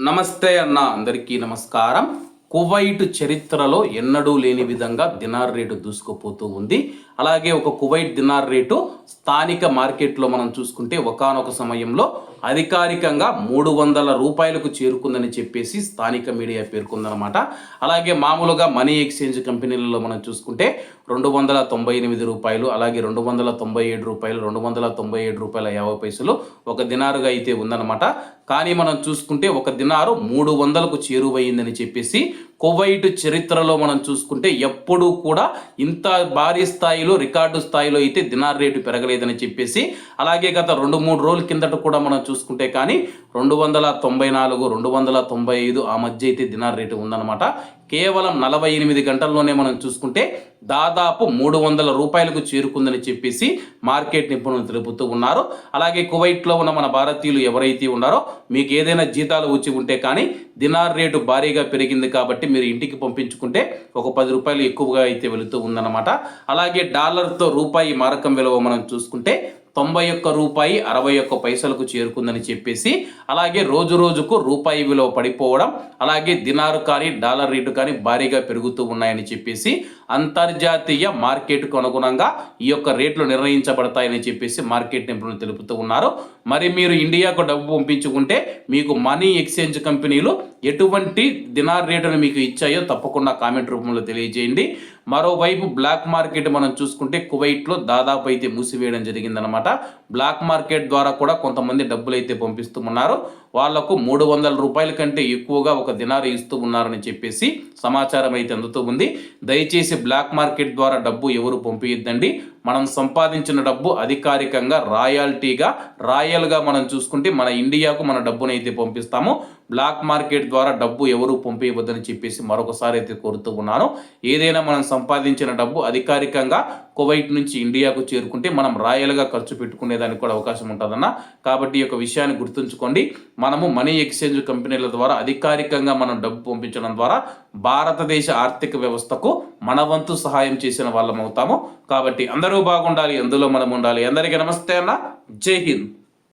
నమస్తే అన్న, అందరికీ నమస్కారం. కువైట్ చరిత్రలో ఎన్నడూ లేని విధంగా దినార్ రేటు దూసుకుపోతూ ఉంది. అలాగే ఒక కువైట్ దినార్ రేటు స్థానిక మార్కెట్లో మనం చూసుకుంటే ఒకానొక సమయంలో అధికారికంగా 300 రూపాయలకు చేరుకుందని చెప్పేసి స్థానిక మీడియా పేర్కొందనమాట. అలాగే మామూలుగా మనీ ఎక్స్చేంజ్ కంపెనీలలో మనం చూసుకుంటే 298 రూపాయలు, అలాగే 297 రూపాయలు, 297 రూపాయల 50 పైసలు ఒక దినారుగా అయితే ఉందన్నమాట. కానీ మనం చూసుకుంటే ఒక దినారు 300కు చేరువైందని చెప్పేసి కువైట్ చరిత్రలో మనం చూసుకుంటే ఎప్పుడూ కూడా ఇంత భారీ స్థాయిలో రికార్డు స్థాయిలో అయితే దినార్ రేటు పెరగలేదని చెప్పేసి, అలాగే గత 2-3 రోజుల కిందట కూడా మనం చూసుకుంటే కానీ 294, 295 ఆ మధ్య అయితే దినార్ రేటు ఉందన్నమాట. కేవలం 48 గంటల్లోనే మనం చూసుకుంటే దాదాపు 300 రూపాయలకు చేరుకుందని చెప్పేసి మార్కెట్ నిపుణులు తెలుపుతూ ఉన్నారు. అలాగే కువైట్లో ఉన్న మన భారతీయులు ఎవరైతే ఉన్నారో మీకు ఏదైనా జీతాలు వచ్చి ఉంటే కానీ దినార్ రేటు భారీగా పెరిగింది కాబట్టి మీరు ఇంటికి పంపించుకుంటే ఒక 10 రూపాయలు ఎక్కువగా అయితే వెళుతూ ఉందన్నమాట. అలాగే డాలర్తో రూపాయి మారకం విలువ మనం చూసుకుంటే 91 రూపాయి 61 పైసలకు చేరుకుందని చెప్పేసి, అలాగే రోజు రోజుకు రూపాయి విలువ పడిపోవడం, అలాగే దినారు కానీ డాలర్ రేటు కానీ భారీగా పెరుగుతూ ఉన్నాయని చెప్పేసి అంతర్జాతీయ మార్కెట్కు అనుగుణంగా ఈ యొక్క రేట్లు నిర్ణయించబడతాయని చెప్పేసి మార్కెట్ నిపుణులు తెలుపుతూ ఉన్నారు. మరి మీరు ఇండియాకు డబ్బు పంపించుకుంటే మీకు మనీ ఎక్స్చేంజ్ కంపెనీలు ఎటువంటి దినార్ రేటును మీకు ఇచ్చాయో తప్పకుండా కామెంట్ రూపంలో తెలియజేయండి. మరోవైపు బ్లాక్ మార్కెట్ మనం చూసుకుంటే కువైట్లో దాదాపు అయితే మూసివేయడం జరిగిందనమాట. బ్లాక్ మార్కెట్ ద్వారా కూడా కొంతమంది డబ్బులు అయితే పంపిస్తూ ఉన్నారు. వాళ్లకు 300 రూపాయల కంటే ఎక్కువగా ఒక దినారు ఇస్తూ ఉన్నారని చెప్పేసి సమాచారం అయితే అందుతూ ఉంది. దయచేసి బ్లాక్ మార్కెట్ ద్వారా డబ్బు ఎవరు పంపించద్దండి. మనం సంపాదించిన డబ్బు అధికారికంగా రాయల్గా మనం చూసుకుంటే మన ఇండియాకు మన డబ్బును అయితే పంపిస్తాము. బ్లాక్ మార్కెట్ ద్వారా డబ్బు ఎవరు పంపించవద్దని చెప్పేసి మరొకసారి అయితే కోరుతూ ఉన్నాను. ఏదైనా మనం సంపాదించిన డబ్బు అధికారికంగా కువైట్ నుంచి ఇండియాకు చేరుకుంటే మనం రాయల్గా ఖర్చు పెట్టుకునేదానికి కూడా అవకాశం ఉంటుందన్న. కాబట్టి ఈ యొక్క విషయాన్ని గుర్తుంచుకోండి. మనము మనీ ఎక్స్చేంజ్ కంపెనీల ద్వారా అధికారికంగా మనం డబ్బు పంపించడం ద్వారా భారతదేశ ఆర్థిక వ్యవస్థకు మన వంతు సహాయం చేసిన వాళ్ళం అవుతాము. కాబట్టి అందరూ బాగుండాలి, అందులో మనం ఉండాలి. అందరికీ నమస్తే అన్న, జై హింద్.